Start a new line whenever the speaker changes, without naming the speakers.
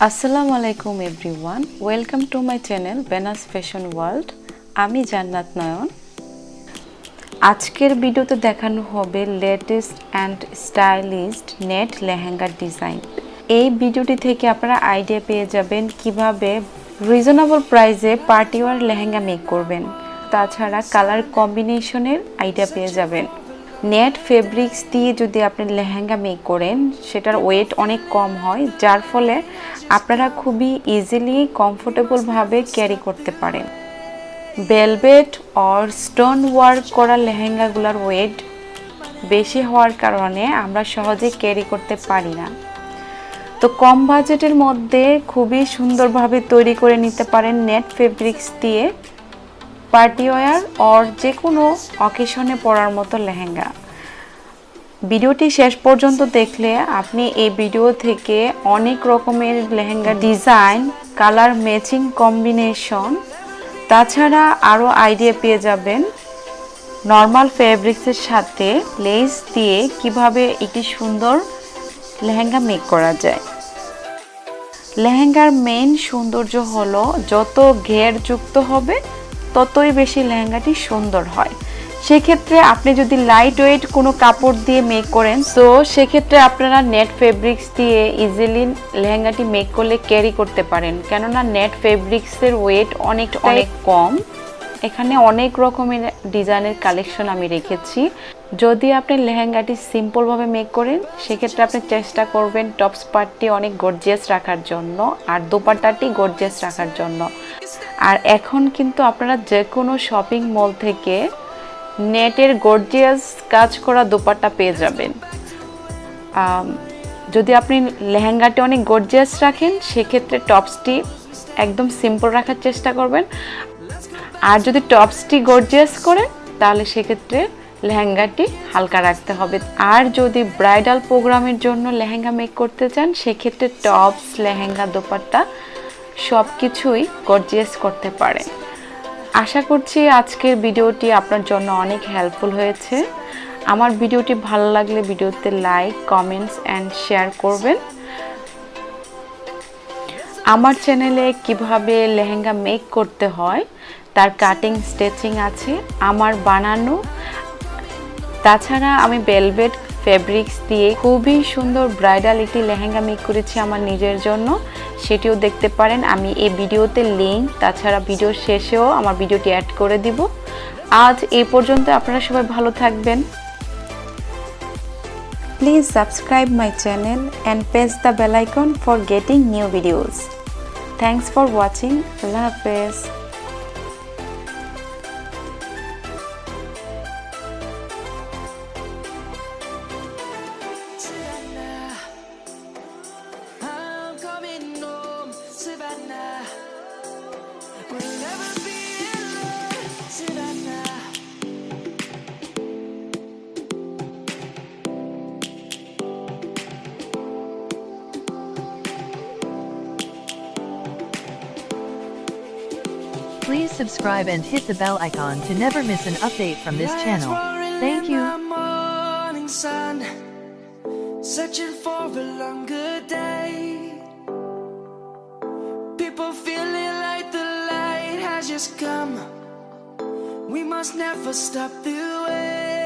আসসালামু আলাইকুম everyone, welcome to my channel বেনাস fashion world. আমি জান্নাত নয়ন। আজকের ভিডিওতে দেখানো হবে লেটেস্ট অ্যান্ড স্টাইলিশড নেট লেহেঙ্গার ডিজাইন। এই ভিডিওটি থেকে আপনারা আইডিয়া পেয়ে যাবেন কিভাবে রিজনেবল প্রাইসে পার্টি ওয়্যার লেহেঙ্গা মেক করবেন। তাছাড়া কালার কম্বিনেশনের আইডিয়া পেয়ে যাবেন। নেট ফেব্রিক্স দিয়ে যদি আপনি লেহেঙ্গা মেক করেন সেটার ওয়েট অনেক কম হয়, যার ফলে আপনারা খুবই ইজিলি কমফোর্টেবলভাবে ক্যারি করতে পারেন। ভেলভেট অর স্টোন ওয়ার্ক করা লেহেঙ্গাগুলোর ওয়েট বেশি হওয়ার কারণে আমরা সহজে ক্যারি করতে পারি না। তো কম বাজেটের মধ্যে খুবই সুন্দরভাবে তৈরি করে নিতে পারেন নেট ফেব্রিক্স দিয়ে পার্টি ওয়্যার অর যে কোনো অকেশনে পরার মতো লেহেঙ্গা। ভিডিওটি শেষ পর্যন্ত দেখলে আপনি এই ভিডিও থেকে অনেক রকমের lehenga design, colour matching combination, তাছাড়া আরও আইডিয়া পেয়ে যাবেন নর্মাল ফেব্রিক্সের সাথে লেস দিয়ে কিভাবে একটি সুন্দর লেহেঙ্গা মেক করা যায়। লেহেঙ্গার মেইন সৌন্দর্য হলো যত ঘেরযুক্ত হবে ততই বেশি লেহেঙ্গাটি সুন্দর হয়। সেক্ষেত্রে আপনি যদি লাইট ওয়েট কোনো কাপড় দিয়ে মেক করেন, তো সেক্ষেত্রে আপনারা নেট ফেব্রিক্স দিয়ে ইজিলি লেহেঙ্গাটি মেক করলে ক্যারি করতে পারেন, কেননা নেট ফেব্রিক্সের ওয়েট অনেক কম। এখানে অনেক রকমের ডিজাইনের কালেকশন আমি রেখেছি। যদি আপনি লেহেঙ্গাটি সিম্পলভাবে মেক করেন সেক্ষেত্রে আপনি চেষ্টা করবেন টপস পার্টটি অনেক গর্জিয়াস রাখার জন্য আর দোপাট্টাটি গর্জিয়াস রাখার জন্য। আর এখন কিন্তু আপনারা যে কোনো শপিং মল থেকে নেটের গর্জিয়াস কাজ করা দোপাট্টা পেয়ে যাবেন। যদি আপনি লেহেঙ্গাটি অনেক গর্জিয়াস রাখেন সেক্ষেত্রে টপসটি একদম সিম্পল রাখার চেষ্টা করবেন, আর যদি টপসটি গর্জিয়াস করেন তাহলে সেক্ষেত্রে লেহেঙ্গাটি হালকা রাখতে হবে। আর যদি ব্রাইডাল প্রোগ্রামের জন্য লেহেঙ্গা মেক করতে চান সেক্ষেত্রে টপস, লেহেঙ্গা, দোপাট্টা সব কিছুই গর্জিয়াস করতে পারেন। আশা করছি আজকের ভিডিওটি আপনার জন্য অনেক হেল্পফুল হয়েছে। আমার ভিডিওটি ভালো লাগলে ভিডিওতে লাইক, কমেন্টস অ্যান্ড শেয়ার করবেন। আমার চ্যানেলে কিভাবে লেহেঙ্গা মেক করতে হয় তার কাটিং, স্টিচিং আছে আমার বানানো। তাছাড়া আমি ভেলভেট ফেব্রিক্স দিয়ে খুবই সুন্দর ব্রাইডাল একটি লেহেঙ্গা মেক করেছি আমার নিজের জন্য, সেটিও দেখতে পারেন। আমি এই ভিডিওতে লিংক, তাছাড়া ভিডিও শেষেও আমার ভিডিওটি অ্যাড করে দিব। আজ এই পর্যন্ত, আপনারা সবাই ভালো থাকবেন। Please subscribe my channel and press the bell icon for getting new videos. Thanks for watching. আল্লাহ হাফেজ।
Please subscribe and hit the bell icon to never miss an update from this channel. Thank you.
Searching for a longer day. People feeling like the light has just come. We must never stop the way.